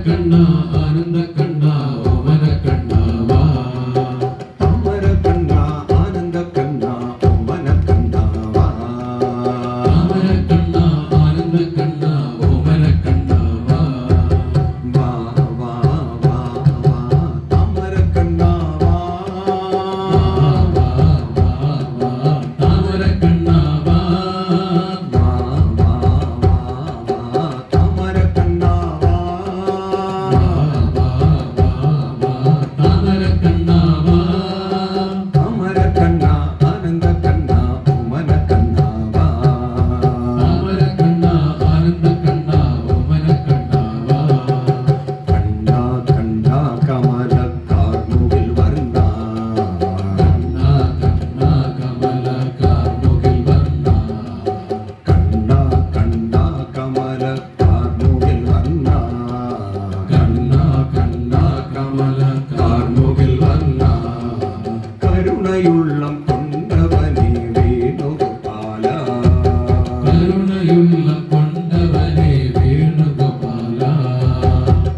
കണ്ണ ആനന്ദ കണ്ണ ഓമന കണ്ണ വാ താമര കണ്ണ ആനന്ദ കണ്ണ ഓമന കണ്ണ വാ താമര കണ്ണ ആനന്ദ കണ്ണ ഓമന കണ്ണ വാ വാ വാ വാ വാ താമര കണ്ണ വാ വാ വാ വാ താമര കണ്ണ വാ വാ വാ വാ വാ താമര കണ്ണ വാ താമര കണ്ണ വാ താമര കണ്ണ ആനന്ദ കണ്ണ ഓമന കണ്ണ വാ താമര കണ്ണ ആനന്ദ കണ്ണ ഓമന കണ്ണ വാ കണ്ണ കണ്ണ കമല കാർമുകിൽ വർണ്ണ കണ്ണ കണ്ണ കമല കാർമുകിൽ വർണ്ണ കണ്ണ കണ്ണ കമല കാർമുകിൽ വർണ്ണ കണ്ണ കണ്ണ കമല കാർമുകിൽ വർണ്ണ കരുണയുള്ളം കൊണ്ടവനെ വേണുഗോപാല കരുണയുള്ള കൊണ്ടവനെ വേണുഗോപാല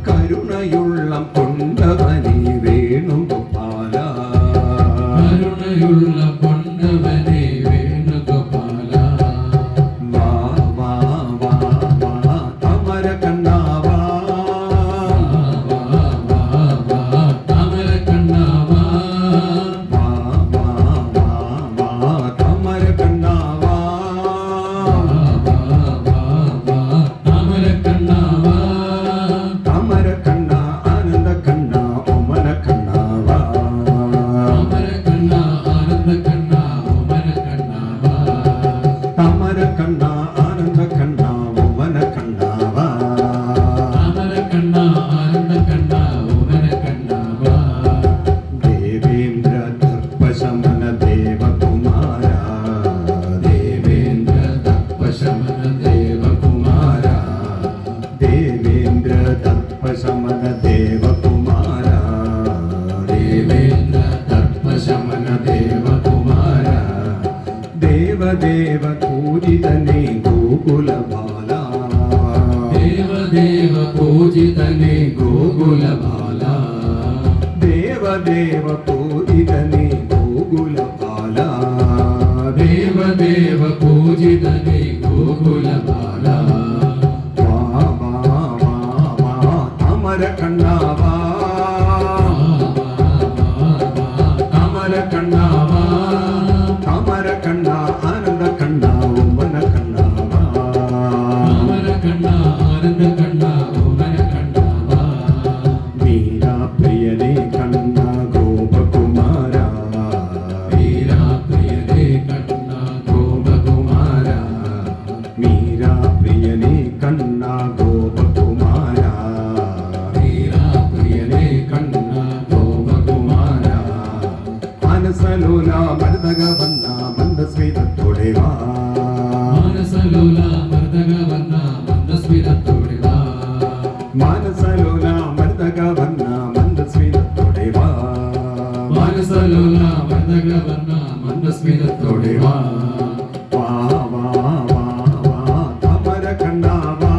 കരുണയുള്ളം കൊണ്ടവനെ വേണുഗോപാല കരുണയുള്ള കൊണ്ടവനെ വേണുഗോപാല വാ വാ വാ വാ താമര കണ്ണ വാ താമര കണ്ണ വാ വാ വാ വാ വാ താമര കണ്ണ വാ താമര കണ്ണ വാ താമര കണ്ണ ആനന്ദ കണ്ണ ഓമന കണ്ണ വാ താമര കണ്ണ ആനന്ദ കണ്ണ ഓമന കണ്ണ വാ താമര കണ്ണ ആനന്ദ കണ്ണ ഓമന കണ്ണ വാ താമര കണ്ണ ആനന്ദ കണ്ണ ഓമന കണ്ണ വാ ദേവേന്ദ്ര ദർപ്പശമന ദേവകുമാര ദേവേന്ദ്ര തപശമന ദേവകുമാര ദേവേന്ദ്ര ദർപ്പശമന ദേവകുമാര ദേവേന്ദ്ര തപശമന ദേവകുമാര ദേവദേവ പൂജിതനെ ഗോകുലബാല ദേവദേവ പൂജിതനെ ഗോകുലബാല ദേവദേവ പൂജിതനെ ഗോകുലബാല ദേവദേവ പൂജിതനെ ഗോകുലബാല വാ വാ വാ വാ താമര കണ്ണ വാ താമര കണ്ണ വാ താമര കണ്ണ ആനന്ദ കണ്ണ ഓമന കണ്ണ വാ താമര കണ്ണ ആനന്ദ കണ്ണ ഓമന കണ്ണ വാ വീരാപ്രിയനെ കണ്ണ ഗോപകുമാര വീരാപ്രിയനെ കണ്ണ ഗോപകുമാര മീരാപ്രിയനെ കണ്ണ ഗോപകുമാര വീരാപ്രിയനെ കണ്ണ ഗോപകുമാര മാനസലോല മരുതക വന്ന മന്ദസ്മിതത്തോടെ വാ മാനസലോല മർദ്ദക വന്ന മന്ദസ്മിതത്തോടെ വാ മാനസലോല മരുതക വന്ന മന്ദസ്മിതത്തോടെ വാ മാനസലോല മർദ്ദക വന്ന മന്ദസ്മിതത്തോടെ വാ വാ വാ വാ വാ താമര കണ്ണ വാ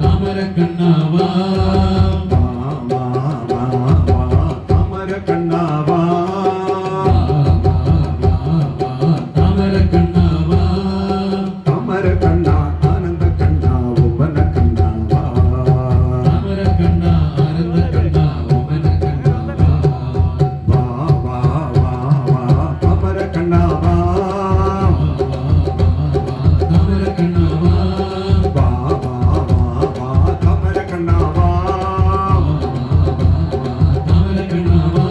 താമര കണ്ണ വാ വാ വാ വാ വാ താമര കണ്ണ വാ താമര കണ്ണ വാ താമര കണ്ണ ആനന്ദ കണ്ണ ഓമന കണ്ണ വാ താമര കണ്ണ ആനന്ദ കണ്ണ ഓമന കണ്ണ വാ വാ വാ വാ വാ താമര കണ്ണ വാ താമര കണ്ണ വാ വാ വാ വാ വാ താമര കണ്ണ വാ താമര കണ്ണ വാ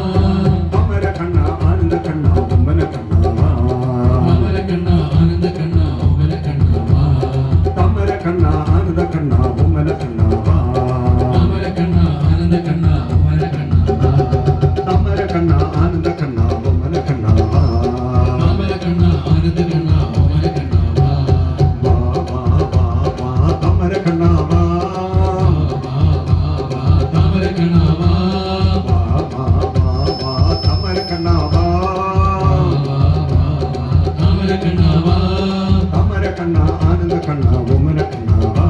താമര കണ്ണ ആനന്ദ കണ്ണ ഓമന കണ്ണ വാ താമര കണ്ണ ആനന്ദ കണ്ണ ഓമന കണ്ണ വാ താമര കണ്ണ ആനന്ദ കണ്ണ ഓമന കണ്ണ വാ താമര കണ്ണ ആനന്ദ കണ്ണ ഓമന കണ്ണ വാ താമര കണ്ണ ആനന്ദ കണ്ണ ഓമന കണ്ണ വാ താമര കണ്ണ ആനന്ദ കണ്ണ ഓമന കണ്ണ വാ വാ വാ വാ വാ താമര കണ്ണ വാ താമര കണ്ണ വാ വാ വാ വാ വാ താമര കണ്ണ വാ താമര കണ്ണ വാ താമര കണ്ണ ആനന്ദ കണ്ണ ഓമന കണ്ണ വാ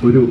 ഒരു